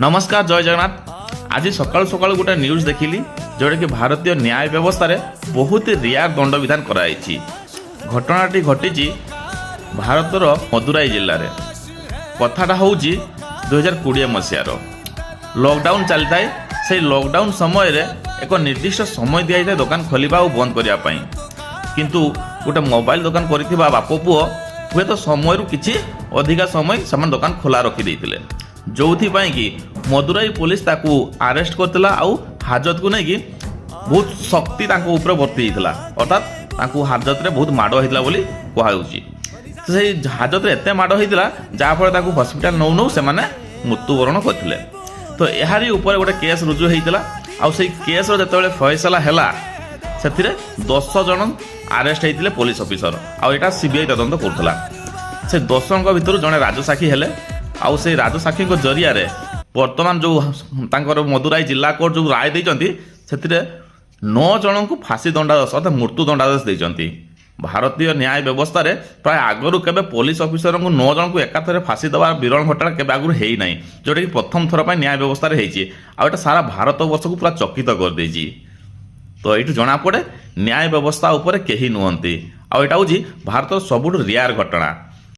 नमस्कार जय जगन्नाथ। आज सकाल सकाल गोटे न्यूज देखिली जोटा कि भारतीय न्याय व्यवस्था रे बहुत रियार दंड विधान कराई। घटनाटी घटी भारतर मदुराई जिले में। कथाटा हूँ 2020 मसीहार लॉकडाउन चली थाए। से लॉकडाउन समय रे एक निर्दिष्ट समय दिया जाए दुकान खोलिबा और बंद करने किंतु गोटे मोबाइल दुकान करथिबा बाप पुओ हुए तो समय किछि अधिका समय से दुकान खोला रखी देते जो कि मदुराई पुलिस ताकू अरेस्ट करथिला आउ हाजत को नहीं बहुत शक्ति ऊपर बर्ती अर्थात ताकू हाजत रे बहुत माड़ होता बोली कहुची। तो से हाजत एत माड़ होता जहाँफल हस्पिटाल नौ नौ से मृत्युवरण करते। तो यारी ऊपर गोटे केस रुजु होता आई केस जो फैसला है से 10 जन अरेस्ट होते पुलिस ऑफिसर आटा सीबीआई तदंत करुला। से 10 जन भितर जड़े राजसाक्षी हेले आउ से राजसाक्षी जरिया वर्तमान जो मदुराई जिला कोर्ट जो राय देते से 9 जन को फांसी दंडादेश अर्थात मृत्यु दंडादेश देते। भारतीय न्याय व्यवस्था रे प्राय आगरू केबे पुलिस ऑफिसर को 9 जन को एकाथरे फांसी देवा विरल घटना केबे आगरू हेई नाही जोटा कि प्रथम थर पर न्याय व्यवस्था रे हेची आ एटा सारा भारत वर्ष को पूरा चकित कर देजी। तो ये जना पड़े न्याय व्यवस्था उपर केही नुहंती आ एटा होची भारत सबुठ रियार घटना।